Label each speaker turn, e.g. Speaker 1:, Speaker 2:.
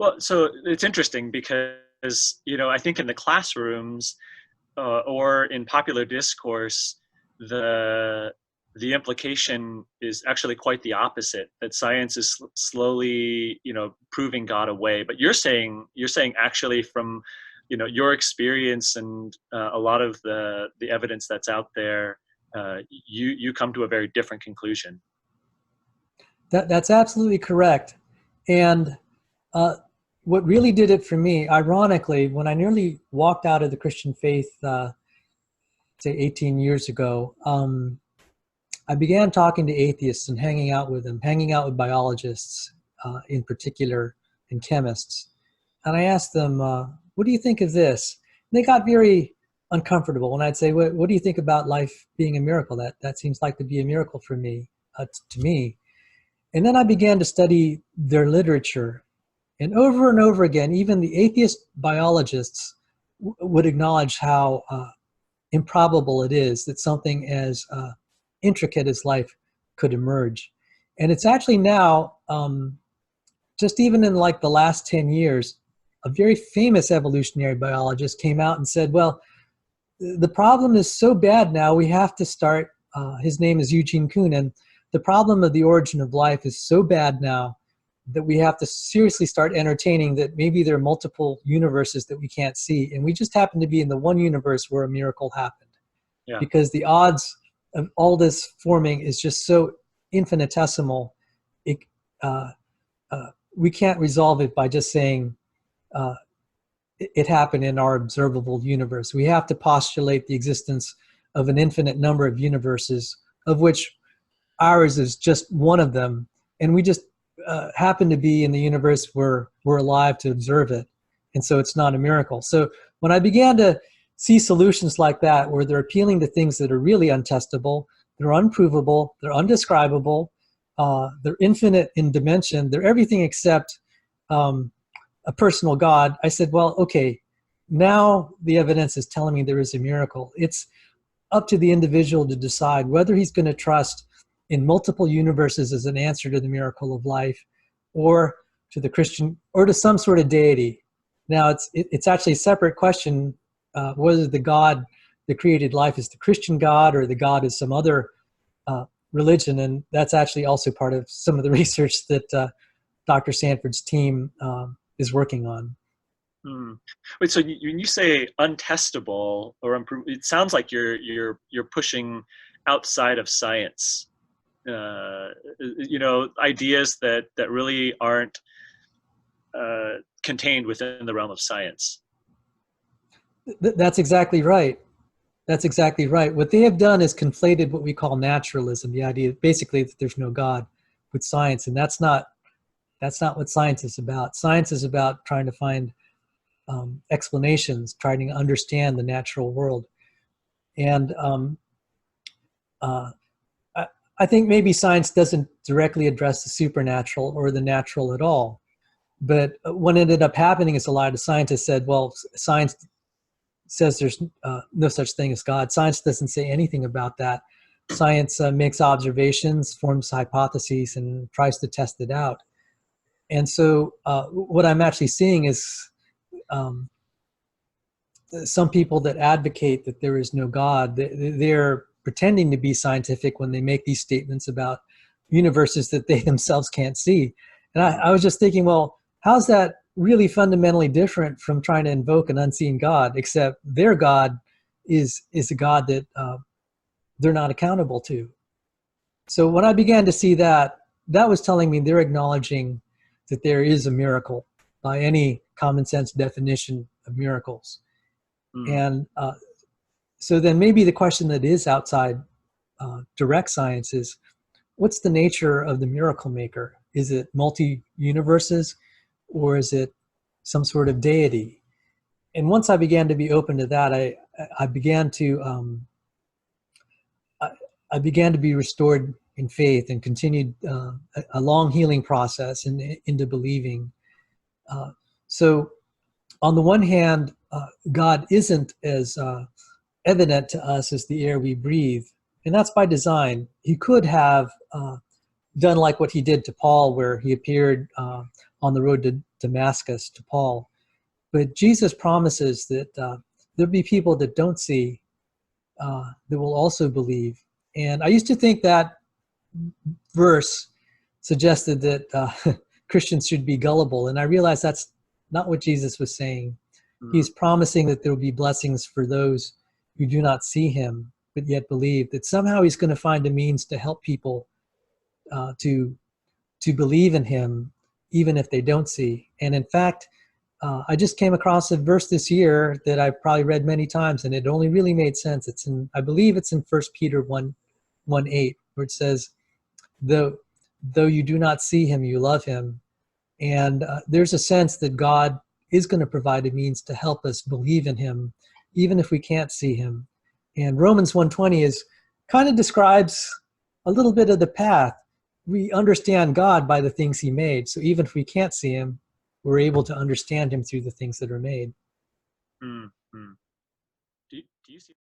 Speaker 1: Well, so it's interesting because, I think in the classrooms or in popular discourse, the the implication is actually quite the opposite, that science is slowly, proving God away. But you're saying actually from, your experience and a lot of the evidence that's out there, you come to a very different conclusion.
Speaker 2: That's absolutely correct. And what really did it for me, ironically, when I nearly walked out of the Christian faith, say 18 years ago, I began talking to atheists and hanging out with them, hanging out with biologists in particular, and chemists. And I asked them, what do you think of this? And they got very uncomfortable when I'd say, what do you think about life being a miracle? That seems like to be a miracle for me, to me. And then I began to study their literature. And over again, even the atheist biologists would acknowledge how improbable it is that something as intricate as life could emerge. And it's actually now, just even in like the last 10 years, a very famous evolutionary biologist came out and said, well, the problem is so bad now, we have to start, his name is Eugene Koonin, the problem of the origin of life is so bad now that we have to seriously start entertaining that maybe there are multiple universes that we can't see. And we just happen to be in the one universe where a miracle happened.
Speaker 1: Yeah.
Speaker 2: Because the odds of all this forming is just so infinitesimal. We can't resolve it by just saying it happened in our observable universe. We have to postulate the existence of an infinite number of universes, of which ours is just one of them. And we just happen to be in the universe where we're alive to observe it. And so it's not a miracle. So when I began to see solutions like that, where they're appealing to things that are really untestable, they're unprovable, they're undescribable, they're infinite in dimension, they're everything except a personal God, I said, well, okay, now the evidence is telling me there is a miracle. It's up to the individual to decide whether he's going to trust in multiple universes as an answer to the miracle of life, or to the Christian, or to some sort of deity. Now, it's actually a separate question whether the God that created life is the Christian God or the God is some other religion, and that's actually also part of some of the research that Dr. Sanford's team is working on.
Speaker 1: Wait, so when you say untestable or it sounds like you're pushing outside of science. Ideas that really aren't contained within the realm of science.
Speaker 2: That's exactly right. That's exactly right. What they have done is conflated what we call naturalism, the idea basically that there's no God, with science, and that's not what science is about. Science is about trying to find explanations, trying to understand the natural world. And I think maybe science doesn't directly address the supernatural or the natural at all. But what ended up happening is a lot of scientists said, well, science says there's no such thing as God. Science doesn't say anything about that. Science makes observations, forms hypotheses, and tries to test it out. And so what I'm actually seeing is some people that advocate that there is no God, they're pretending to be scientific when they make these statements about universes that they themselves can't see. And I was just thinking, well, how's that really fundamentally different from trying to invoke an unseen God, except their God is a God that they're not accountable to. So when I began to see that, that was telling me they're acknowledging that there is a miracle by any common sense definition of miracles. And so then maybe the question that is outside direct science is, what's the nature of the miracle maker? Is it multi-universes, or is it some sort of deity? And once I began to be open to that, I began to be restored in faith and continued a long healing process into believing. So on the one hand, God isn't as evident to us as the air we breathe, and that's by design. He could have done like what he did to Paul, where he appeared on the road to Damascus, to Paul. But Jesus promises that there'll be people that don't see that will also believe. And I used to think that verse suggested that Christians should be gullible, and I realized that's not what Jesus was saying. He's promising that there will be blessings for those who do not see him but yet believe, that somehow he's going to find a means to help people to believe in him even if they don't see. And in fact, I just came across a verse this year that I've probably read many times, and it only really made sense. It's in, I believe it's in 1 Peter 1:8, where it says, though you do not see him, you love him. And there's a sense that God is going to provide a means to help us believe in him, even if we can't see him. And Romans 1:20 is kind of describes a little bit of the path. We understand God by the things he made. So even if we can't see him, we're able to understand him through the things that are made.
Speaker 1: Mm-hmm. Do you see